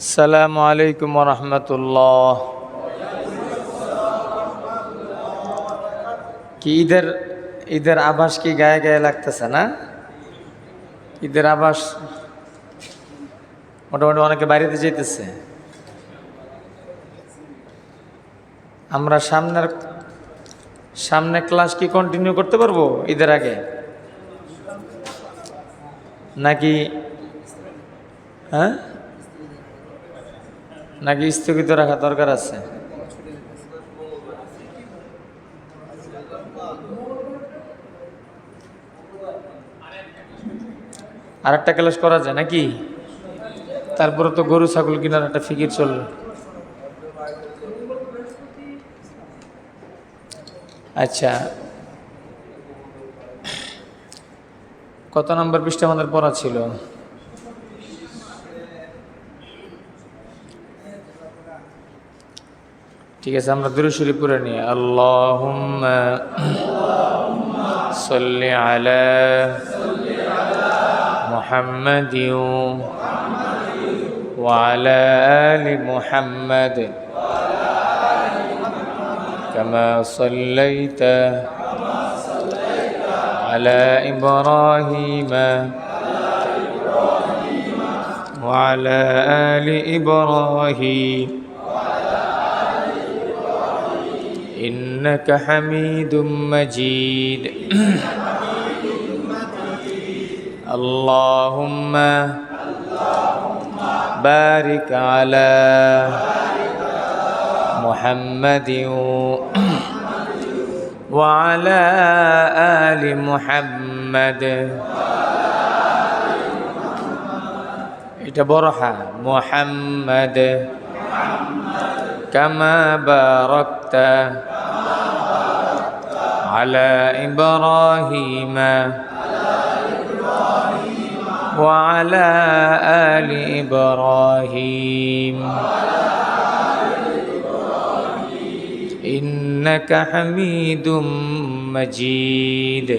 আসসালামু আলাইকুম রহমতুল্লাহ। কি ঈদের ঈদের আভাস কি গায়ে গায়ে লাগতেছে না? ঈদের আভাস মোটামুটি অনেকে বাড়িতে যেতেছে। আমরা সামনে ক্লাস কি কন্টিনিউ করতে পারবো ঈদের আগে, নাকি হ্যাঁ নাকি স্থগিত রাখা দরকার আছে? আরেকটা ক্লাস করা যায় নাকি? তারপরে তো গরু ছাগল কেনার একটা ফিকির চলবে। আচ্ছা, কত নম্বর পৃষ্ঠা আমাদের পড়া ছিল? ঠিক আছে, আমরা দুরূদ শরীফ পড়ে নিই। আল্লাহুম্মা সাল্লি আলা মুহাম্মাদিন ওয়া আলা আলি মুহাম্মাদ কামা সাল্লাইতা আলা ইব্রাহিম ওয়া আলা আলি ইব্রাহিম إنك حميد مجيد اللهم بارك على محمد وعلى آل محمد এটা বড় হ্যাঁ محمد كما باركت على إبراهيم وعلى آل إبراهيم إنك حميد مجيد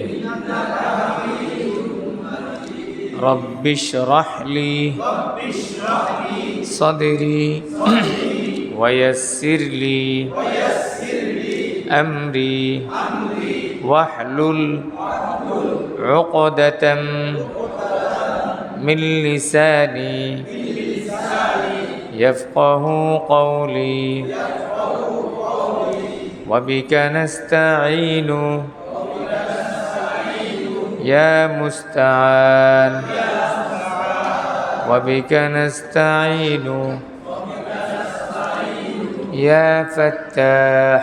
رب اشرح لي صدري ويسر لي أمري واحلل عقدة من لساني يفقه قولي وبك نستعين يا مستعان وبك نستعين يا فتاح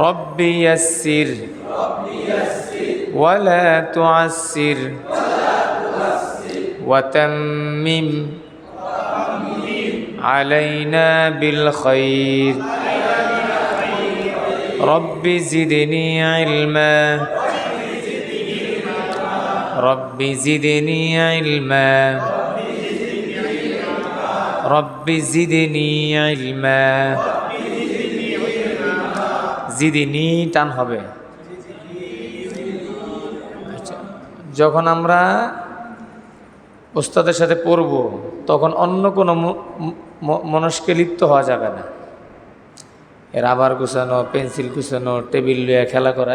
رب يسر ولا تعسر وتمم علينا بالخير رب زدني علما رب زدني علما رب زدني علما জিদিনি টান হবে। আচ্ছা, যখন আমরা উস্তাদের সাথে পড়ব তখন অন্য কোনো মনস্কে লিপ্ত হওয়া যাবে না। এর রাবার গুছানো, পেন্সিল গুছানো, টেবিল লইয়া খেলা করা,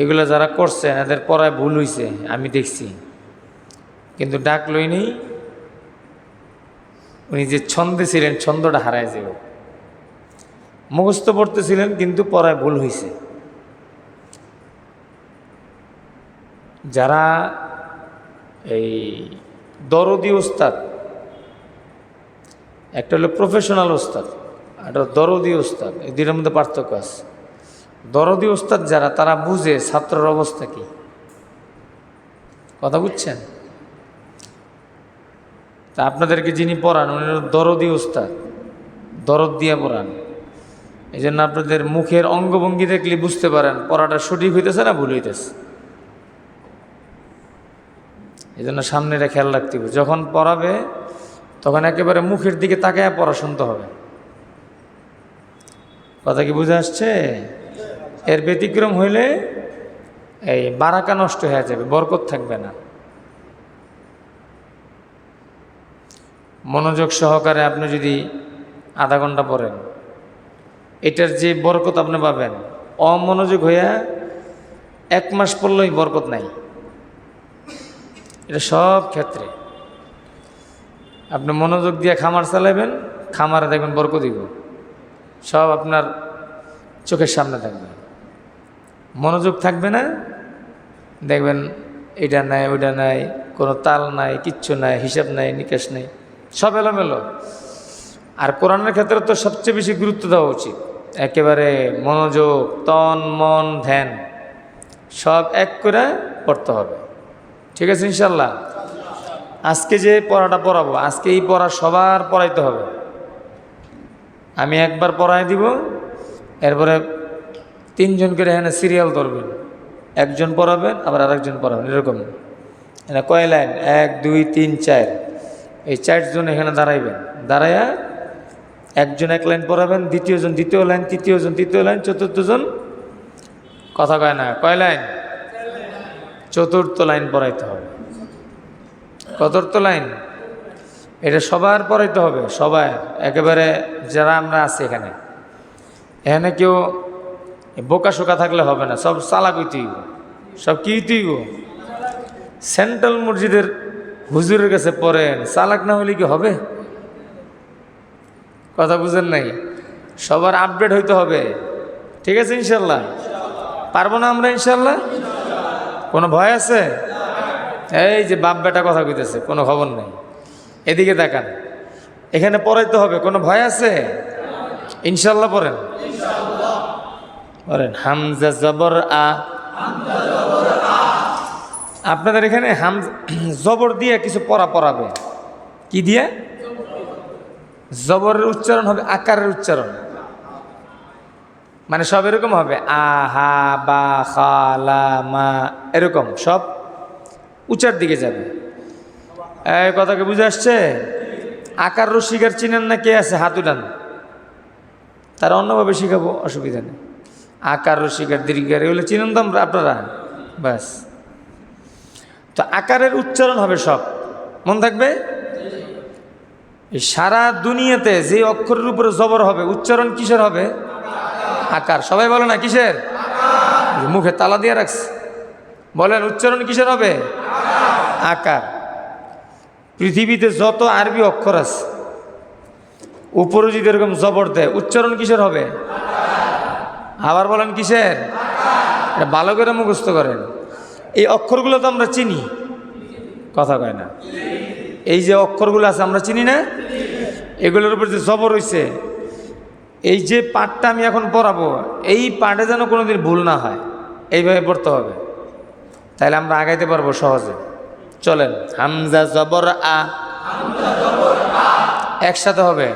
এগুলো যারা করছেন এদের পড়ায় ভুল হয়েছে, আমি দেখছি। কিন্তু ডাক লইনি, উনি যে ছন্দে ছিলেন ছন্দটা হারায় যাব। মুখস্থ পড়তেছিলেন কিন্তু পড়ায় ভুল হয়েছে। যারা এই দরদি ওস্তাদ, একটা হলো প্রফেশনাল ওস্তাদ, একটা দরদি ওস্তাদ, এই দুইটার মধ্যে পার্থক্য আছে। দরদি ওস্তাদ যারা, তারা বুঝে ছাত্রের অবস্থা কি। কথা বুঝছেন? তা আপনাদেরকে যিনি পড়ান উনি দরদি ওস্তাদ, দরদ দিয়ে পড়ান। এই জন্য আপনাদের মুখের অঙ্গভঙ্গি দেখলে বুঝতে পারেন পড়াটা সঠিক হইতেছে না ভুল হইতেছে। এই জন্য সামনেটা খেয়াল রাখতে হবে। যখন পড়াবে তখন একেবারে মুখের দিকে তাকায় পড়া শুনতে হবে। কথা কি বুঝে আসছে? এর ব্যতিক্রম হইলে এই বারাকা নষ্ট হয়ে যাবে, বরকত থাকবে না। মনোযোগ সহকারে আপনি যদি আধা ঘন্টা পড়েন, এটার যে বরকত আপনি পাবেন, অমনোযোগ হইয়া 1 মাস পড়লেই বরকত নাই। এটা সব ক্ষেত্রে আপনি মনোযোগ দিয়ে খামার চালাবেন, খামারে দেখবেন বরকত দিব, সব আপনার চোখের সামনে থাকবে। মনোযোগ থাকবে না, দেখবেন এটা নাই ওইটা নাই, কোনো তাল নাই, কিচ্ছু নাই, হিসাব নাই, নিকাশ নাই, সব এলোমেলো। আর কোরআনের ক্ষেত্রে তো সবচেয়ে বেশি গুরুত্ব দেওয়া উচিত। একেবারে মনোযোগ, তন মন ধ্যান সব এক করে পড়তে হবে। ঠিক আছে ইনশাল্লাহ? আজকে যে পড়াটা পড়াবো, আজকে এই পড়া সবার পড়াইতে হবে। আমি একবার পড়াই দিব, এরপরে 3 জন করে এখানে সিরিয়াল ধরবেন, একজন পড়াবেন আবার আরেকজন পড়াবেন, এরকম। এটা কয় লাইন? 1 2 3 4, এই 4 জন এখানে দাঁড়াইবেন, দাঁড়াইয়া একজন 1 লাইন পড়াবেন, দ্বিতীয় জন দ্বিতীয় লাইন, তৃতীয় জন তৃতীয় লাইন, চতুর্থ জন কথা কয় না, কয় লাইন? চতুর্থ লাইন পড়াইতে হবে। চতুর্থ লাইন এটা সবার পড়াইতে হবে, সবাই, একেবারে যারা আমরা আছি এখানে। এখানে কেউ বোকা শোকা থাকলে হবে না, সব চালাক হইতে হইব, সব কি হইতে হইব? সেন্ট্রাল মসজিদের হুজুরের কাছে পড়েন, চালাক না হলে কি হবে? কথা বুঝেন নাই? সবার আপডেট হইতে হবে। ঠিক আছে ইনশাল্লাহ? পারবো না আমরা ইনশাল্লাহ? কোনো ভয় আছে? এই যে বাপ বেটা কথা কইতেছে, কোনো খবর নেই, এদিকে দেখান, এখানে পড়াইতে হবে, কোনো ভয় আছে? ইনশাল্লাহ পড়েন, পড়েন। হামজা জবর আ, আপনাদের এখানে জবর দিয়ে কিছু পড়াবে। কি দিয়ে? জবরের উচ্চারণ হবে আকারের উচ্চারণ, মানে সব এরকম হবে, আ হা বা খা লা মা, এরকম সব উচ্চার দিকে যাবে। এই কথাকে বুঝে আসছে? আকার রসিকার চিনেন না? কে আছে হাত উঠান, তারা অন্যভাবে শিখাবো, অসুবিধা নেই। আকার রসিকার দীর্ঘার এগুলো চিনেন তো আপনারা, ব্যাস। তো আকারের উচ্চারণ হবে সব, মন থাকবে। এই সারা দুনিয়াতে যে অক্ষরের উপরে জবর হবে, উচ্চারণ কিসের হবে? আকার। সবাই বলে না কিসের? মুখে তালা দিয়ে রাখছে, বলেন উচ্চারণ কিসের হবে? আকার। পৃথিবীতে যত আরবি অক্ষর আছে, উপরে যদি এরকম জবর দেয়, উচ্চারণ কিসের হবে? আবার বলেন কিসের? এটা ভালো করে মুখস্থ করেন। এই অক্ষরগুলো তো আমরা চিনি, কথা কয় না। এই যে অক্ষরগুলো আছে আমরা চিনি না, এগুলোর উপর যে জবর হইছে, এই যে পাঠটা আমি এখন পড়াবো, এই পাঠে যেন কোনোদিন ভুল না হয়, এইভাবে পড়তে হবে, তাহলে আমরা আগাইতে পারবো সহজে। চলেন, হামজা জবর আ, একসাথে হবে,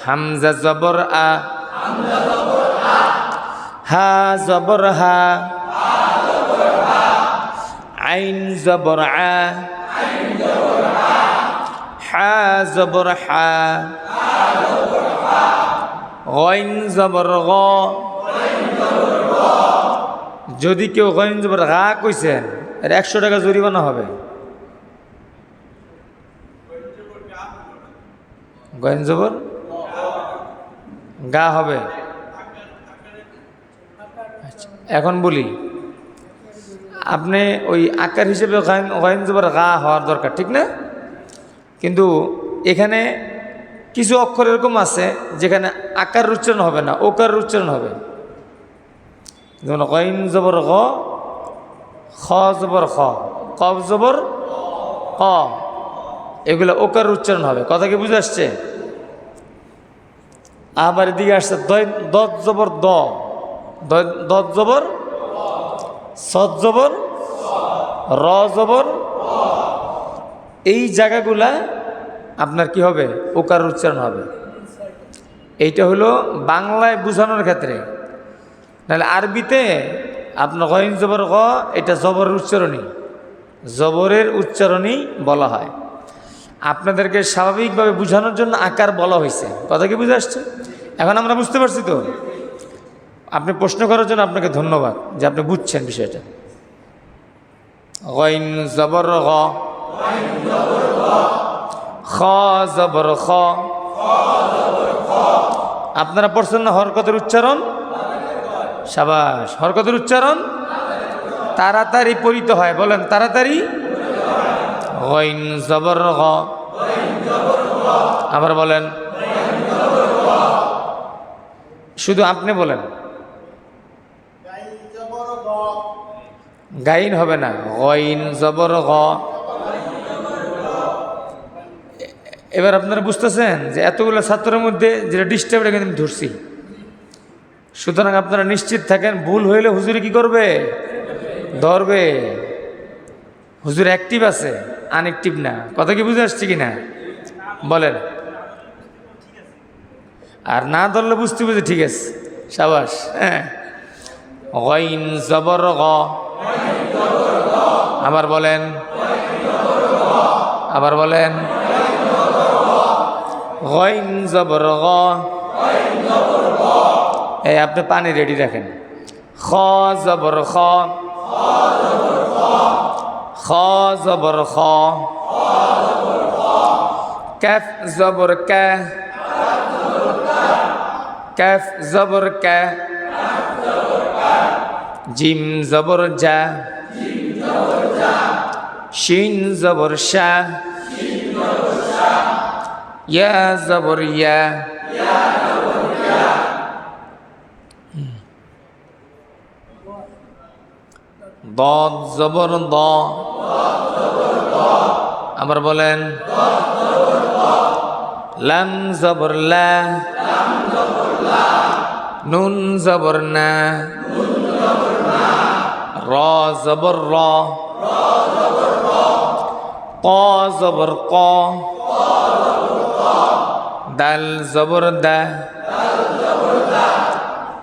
হামজা জবর আ, হা জবর হা, আইন জবর আ, হা জবর হা, গইন জবর গ। যদি কেউ গইন জবর গা কইছেন, এর 100 টাকা জরিমানা হবে। গইন জবর গা হবে। এখন বলি, আপনি ওই আকার হিসেবে গইন জবর গা হওয়ার দরকার, ঠিক না? কিন্তু এখানে কিছু অক্ষর এরকম আছে যেখানে আকার উচ্চারণ হবে না, ওকার উচ্চারণ হবে। যেমন গইন জবর গ, খ জবর খ, কফ জবর ক, এগুলো ওকার উচ্চারণ হবে। কথা কি বুঝে আসছে? আবার এদিকে আসছে দত জবর দ, দত জবর, সদ জবর, র জবর, এই জায়গাগুলা আপনার কি হবে? ওকার উচ্চারণ হবে। এইটা হলো বাংলায় বোঝানোর ক্ষেত্রে, নাহলে আরবিতে আপনার গইন জবর গ, এটা জবরের উচ্চারণই, জবরের উচ্চারণই বলা হয়। আপনাদেরকে স্বাভাবিকভাবে বোঝানোর জন্য আকার বলা হয়েছে। কথা কি বুঝে আসছে? এখন আমরা বুঝতে পারছি তো? আপনি প্রশ্ন করার জন্য আপনাকে ধন্যবাদ যে আপনি বুঝছেন বিষয়টা। গইন জবর গ, খ জবর খ। আপনারা পড়ছেন না হরকতের উচ্চারণ? সাবাস, হরকতের উচ্চারণ তাড়াতাড়ি পড়িত হয়। বলেন তাড়াতাড়ি। গইন জবর গ। আবার বলেন, শুধু আপনি বলেন, গাইন হবে না, গইন জবর গ। এবার আপনারা বুঝতেছেন যে এতগুলো ছাত্রের মধ্যে যেটা ডিস্টার্ব রেখে আমি ধরছি। সুতরাং আপনারা নিশ্চিত থাকেন, ভুল হইলে হুজুরে কি করবে? ধরবে। হুজুর অ্যাক্টিভ আছে, আনএক্টিভ না। কথা কি বুঝে আসছে কি না বলেন? আর না ধরলে বুঝতে বুঝে ঠিক আছে, সাবাস। হ্যাঁ, গইন জবর গ। আবার বলেন, আবার বলেন, গইন জবর গ। এই আপনি পানি রেডি রাখেন। খ জবর খ। খ জবর খ। ক্যাফ জবর কা। ক্যাফ জবর কা। জিম জবর জা। শিন জবর শা। ইয়া জবর ইয়া। ضاد জবর দ। আবার বলেন, লাম জবর লা। নুন জবর না। র জবর র। ক জবর ক। দাল জবর দা।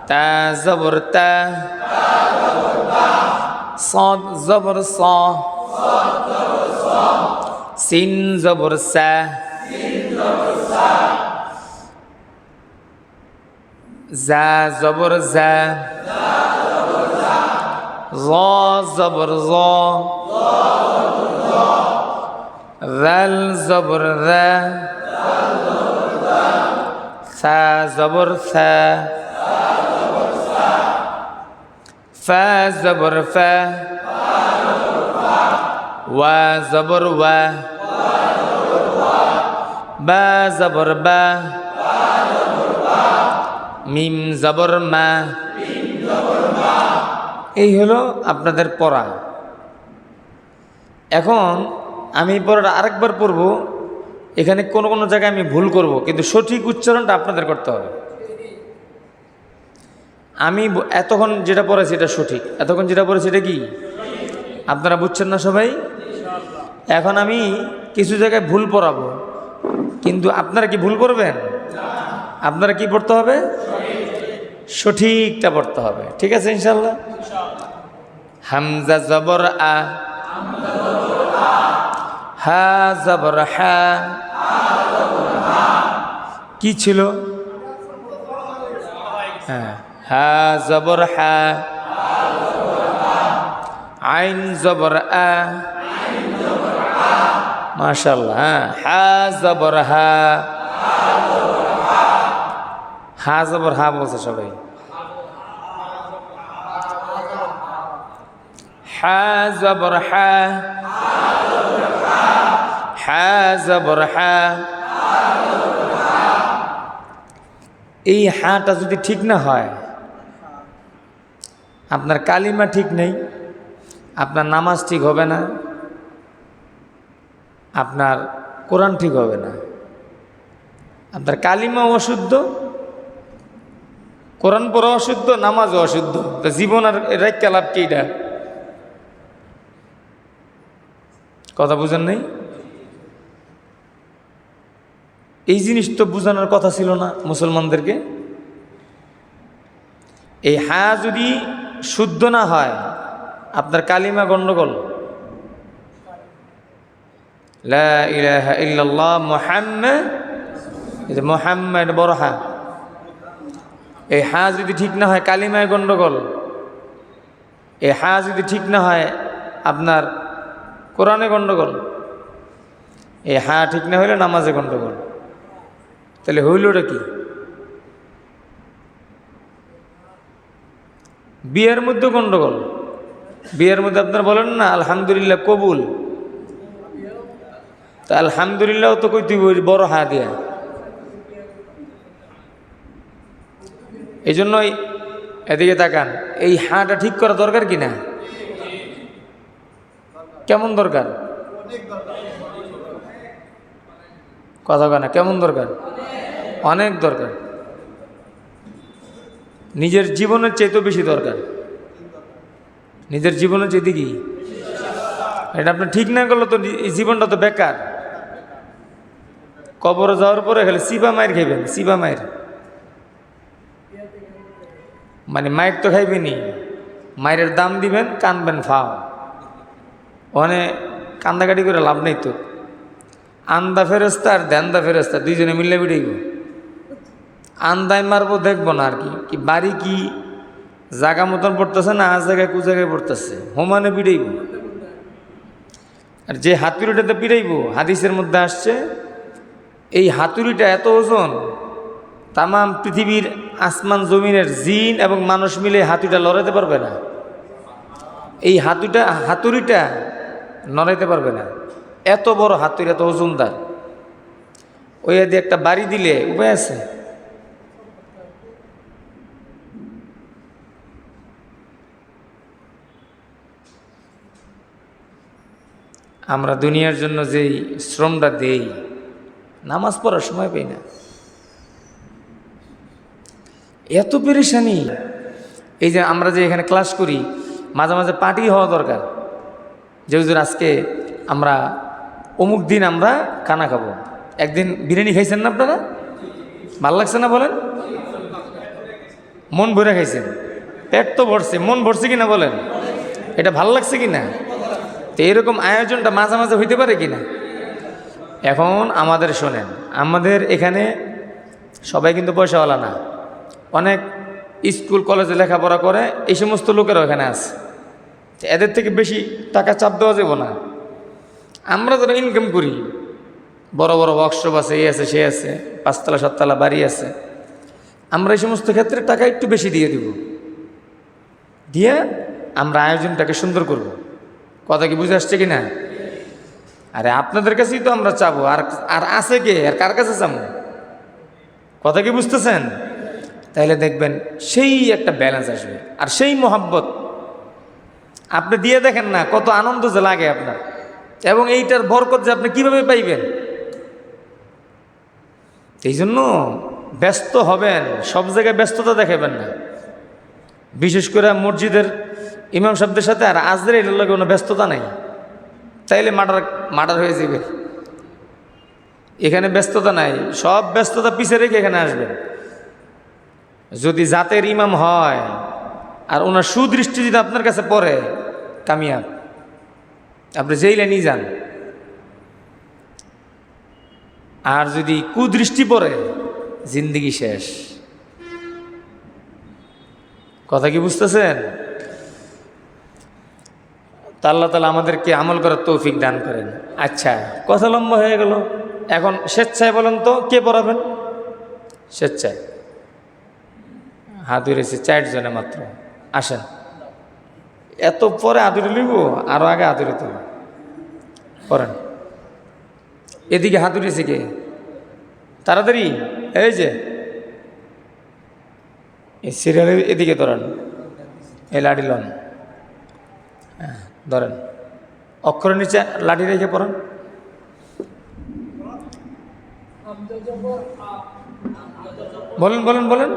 তা জবর তা। صاد زبر صا. سين زبر سا. زا زبر زا. ظا زبر ظا. ذال زبر ذا. ثا زبر ثا. فا زبر فا. وا زبر وا. با زبر با. মিম জবর মা। এই হলো আপনাদের পড়া। এখন আমি পড়াটা আরেকবার পড়ব। এখানে কোনো কোনো জায়গায় আমি ভুল করব, কিন্তু সঠিক উচ্চারণটা আপনাদের করতে হবে। আমি এতক্ষণ যেটা পড়েছি এটা সঠিক, এতক্ষণ যেটা পড়েছি এটা কি আপনারা বুঝছেন না সবাই? এখন আমি কিছু জায়গায় ভুল পড়াবো, কিন্তু আপনারা কি ভুল করবেন? আপনারা কি পড়তে হবে? সঠিকটা পড়তে হবে। ঠিক আছে ইনশাল্লাহ। হামজা জবর আ। হা জবর হা। কি ছিল? হ্যাঁ, হা জবর হা। আইন জবর আ। মাশাআল্লাহ। হ্যাঁ, হা জবর হা। হা জবর হা বলছে সবাই। হা জবর হা। হা জবর হা। এই হাটা যদি ঠিক না হয়, আপনার কালিমা ঠিক নেই, আপনার নামাজ ঠিক হবে না, আপনার কোরআন ঠিক হবে না। আপনার কালিমা অশুদ্ধ, কোরআন পড়া অশুদ্ধ, নামাজও অশুদ্ধ, তা জীবন আর রাইকা লাভ কি? এটা কথা বুঝেন নাই? এই জিনিস তো বোঝানোর কথা ছিল না মুসলমানদেরকে। এই হা যদি শুদ্ধ না হয়, আপনার কালিমা গন্ডগোল। লা ইলাহা ইল্লাল্লাহ মুহাম্মাদ, এটা মুহাম্মাদ বড় হা। এই হা যদি ঠিক না হয়, কালিমায় গন্ডগোল। এই হা যদি ঠিক না হয়, আপনার কোরআনে গন্ডগোল। এই হা ঠিক না হইলে নামাজে গন্ডগোল। তাহলে হইলটা কি? বিয়ের মধ্যে গন্ডগোল। বিয়ের মধ্যে আপনার বলেন না আলহামদুলিল্লাহ কবুল, তা আলহামদুলিল্লাহ তো কই তুই বড় হা দিয়া। এই জন্যই এদিকে তাকান, এই হাটা ঠিক করা দরকার কিনা? কেমন দরকার? কথা কয় না, কেমন দরকার? অনেক দরকার। নিজের জীবনের চাইতেও বেশি দরকার। নিজের জীবনের চাইতে কি এটা আপনার ঠিক না করলে তো এই জীবনটা তো বেকার। কবরে যাওয়ার পরে খালি সিবা মায়ের খাইবেন, সিবা মায়ের মানে মায়ের তো খাইবেনি, মায়ের দাম দিবেন, কানবেন ফাও। ওখানে কান্দাকাটি করে লাভ নেই তো। আন্দা ফেরস্তা আর দেন্দা ফেরস্তা দুইজনে মিললে বিড়াইব। আন্দায় মারবো দেখবো না আর কি, কি বাড়ি কি জায়গা মতন পড়তেছে না আজ জায়গায় কু জায়গায় পড়তেছে, হোমানে পিড়াইব। আর যে হাতুড়িটাতে পিড়াইব, হাদিসের মধ্যে আসছে এই হাতুড়িটা এত ওজন, তামাম পৃথিবীর আসমান জমিনের জিন এবং মানুষ মিলে হাতুড়িটা লড়াইতে পারবে না। এই হাতুড়িটা নড়াইতে পারবে না, এত বড় হাতুড়ি, এত ওজনদার। ওই দিয়ে একটা বাড়ি দিলে উপায় আছে? আমরা দুনিয়ার জন্য যেই শ্রমটা দেই, নামাজ পড়ার সময় পাই না, এত পেরেশানি। এই যে আমরা যে এখানে ক্লাস করি, মাঝে মাঝে পার্টি হওয়া দরকার, যে হুজুর আজকে আমরা অমুক দিন আমরা খানা খাবো। একদিন বিরিয়ানি খাইছেন না আপনারা? ভাল লাগছে না বলেন? মন ভরে খাইছেন, পেট তো ভরছে, মন ভরছে কিনা বলেন? এটা ভাল লাগছে কিনা? তো এরকম আয়োজনটা মাঝে মাঝে হইতে পারে কিনা? এখন আমাদের শোনেন, আমাদের এখানে সবাই কিন্তু পয়সাওয়ালা না। অনেক স্কুল কলেজে লেখাপড়া করে এই সমস্ত লোকেরাও এখানে আছে। এদের থেকে বেশি টাকা চাপ দেওয়া যাব না। আমরা যারা ইনকাম করি, বড় বড় ওয়ার্কশপ আছে, এই আছে সে আছে, 5 তলা 7 তলা বাড়ি আছে, আমরা এই সমস্ত ক্ষেত্রে টাকা একটু বেশি দিয়ে দিব, দিয়ে আমরা আয়োজনটাকে সুন্দর করব। কথা কি বুঝে আসছে কিনা? আরে আপনাদের কাছেই তো আমরা চাবো, আর আছে কে, আর কার কাছে চাবো? কথা কি বুঝতেছেন? তাইলে দেখবেন সেই একটা ব্যালেন্স আসবে, আর সেই মোহাব্বত আপনি দিয়ে দেখেন না কত আনন্দ যে লাগে আপনার, এবং এইটার বরকত যে আপনি কিভাবে পাইবেন। এই জন্য ব্যস্ত হবেন, সব জায়গায় ব্যস্ততা দেখাবেন না। বিশেষ করে মসজিদের ইমাম সাহেবদের সাথে আর আজদের এটার লগে কোনো ব্যস্ততা নাই, তাইলে মার্ডার হয়ে যাবে। এখানে ব্যস্ততা নাই, সব ব্যস্ততা পিছিয়ে রেখে এখানে আসবেন। যদি জাতের ইমাম হয় আর ওনার সুদৃষ্টি যদি আপনার কাছে পড়ে, কামিয়াব, আপনি জেইলে নিয়ে যান। আর যদি কুদৃষ্টি পড়ে, জিন্দিগি শেষ। কথা কি বুঝতেছেন? তা আল্লাহ তাআলা আমাদেরকে আমল করার তৌফিক দান করেন। আচ্ছা, কথা লম্বা হয়ে গেল, এখন স্বেচ্ছায় বলেন তো কে পড়াবেন? স্বেচ্ছায় হাত ধরেছে 4 জনে মাত্র, আসেন। এত পরে আদুরে লইব, আরো আগে আদুরে তো করেন। এদিকে হাত ধরেছে কে? তাড়াতাড়ি, এই যে এই সিরিয়ালের এদিকে ধরেন, এই লাঠি লন, হ্যাঁ ধরেন, অক্ষরের নিচে লাঠি রেখে পড়েন। বলেন বলেন বলেন।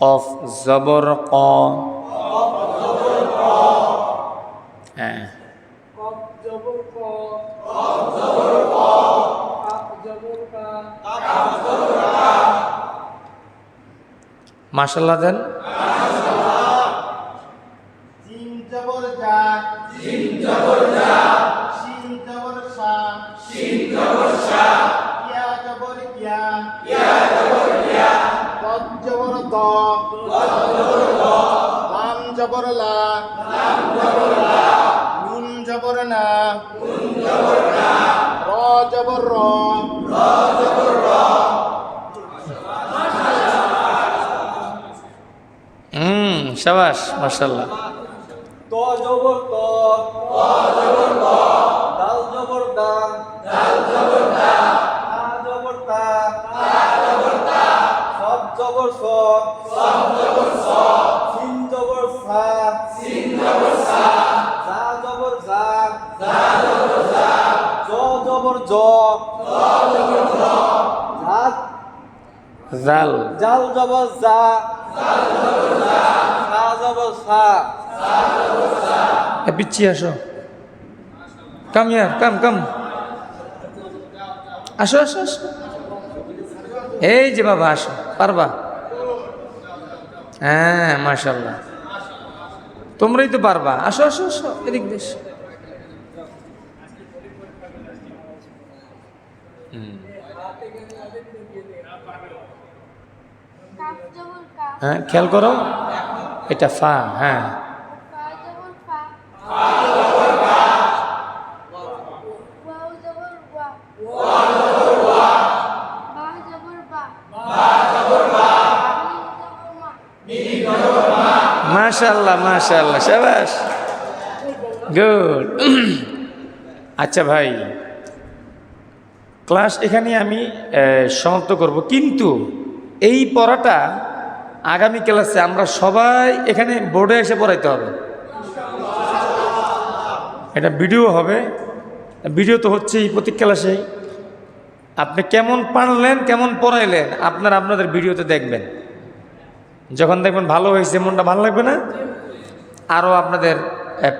কফ জবর ক, হ্যাঁ মাশাআল্লাহ দেন। জিম জবর জা, জিম জবর জা, শিন জবর শা, শিন জবর শা, ইয়া জবর ইয়া, ইয়া জবর ইয়া, তদ জবর ত, তদ জবর ত, লাম জবর লা, লাম জবর লা, নুন জবর না, নুন জবর না, র জবর র, র জবর র। শাবাশ মাশাআল্লাহ। ত জবর ত, ত জবর ত, দাল জবর দা, দাল জবর দা, তা জবর তা, তা জবর তা, সব জবর স, সব জবর স, সিন জবর সা, সিন জবর সা, জা জবর জা, জা জবর জা, জ জবর জ, জ জবর জ, জাল, জাল জবর জা, জাল জবর জা, সা জবর সা, সা জবর সা। পিচ্ছি আসো, কাম ইয়ার, কাম আসো আসো আসো, এই যে বাবা আসো, পারবা? হ্যাঁ মাশাআল্লাহ, তোমরাই তো পারবা। আসো আসো আসো, এদিক দেশ। হ্যাঁ খেয়াল করো, এটা ফা। হ্যাঁ মাশাআল্লাহ মাশাআল্লাহ, শাবাশ, গুড। আচ্ছা ভাই, ক্লাস এখানে আমি সমাপ্ত করব, কিন্তু এই পড়াটা আগামী ক্লাসে আমরা সবাই এখানে বোর্ডে এসে পড়াইতে হবে। এটা ভিডিও হবে, ভিডিও তো হচ্ছেই প্রত্যেক ক্লাসেই। আপনি কেমন পারলেন, কেমন পড়াইলেন, আপনারা আপনাদের ভিডিওতে দেখবেন। যখন দেখবেন ভালো হয়েছে, মনটা ভালো লাগবে না? আরও আপনাদের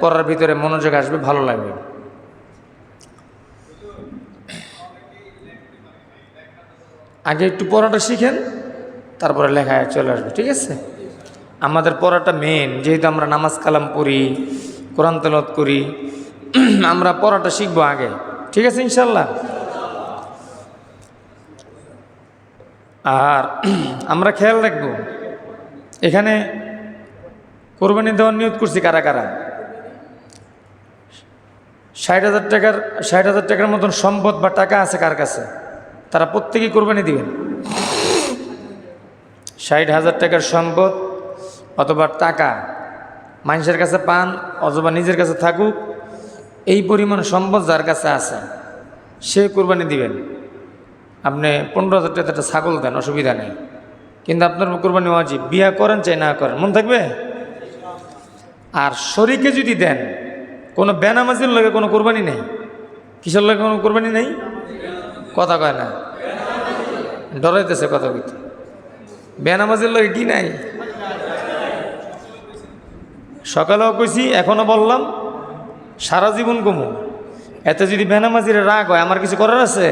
পড়ার ভিতরে মনোযোগ আসবে, ভালো লাগবে। আগে একটু পড়াটা শিখেন, তারপরে লেখায় চলে আসবে, ঠিক আছে? আমাদের পড়াটা মেন, যেহেতু আমরা নামাজ কালাম পড়ি, কোরআন তেলাওয়াত করি, আমরা পড়াটা শিখবো আগে, ঠিক আছে ইনশাল্লাহ। আর আমরা খেয়াল রাখবো, এখানে কোরবানি দেওয়ার নিয়ত করছি কারা কারা? 60,000 টাকার মতন সম্পদ বা টাকা আছে কার কাছে? তারা প্রত্যেকেই কোরবানি দিবেন। 60,000 টাকার সম্পদ অথবা টাকা মানুষের কাছে পান অথবা নিজের কাছে থাকুক, এই পরিমাণ সম্পদ যার কাছে আছে সে কোরবানি দিবেন। আপনি 15,000 টাকা একটা ছাগল দেন, অসুবিধা নেই, কিন্তু আপনার কোরবানি ওয়াজিব, বিয়া করেন চাই না করেন, মন থাকবে। আর শরীকে যদি দেন, কোনো বেনামাজির লাগে কোনো কোরবানি নেই। কিসের লাগে কোনো কোরবানি নেই? কথা কয় না, ডরাইতেছে কথা কইতে। বেনামাজির লাগে কি নাই? সকালেও কইছি, এখনো বললাম, সারা জীবন কমু। এতে যদি বেনামাজির রাগ হয়, আমার কিছু করার আছে?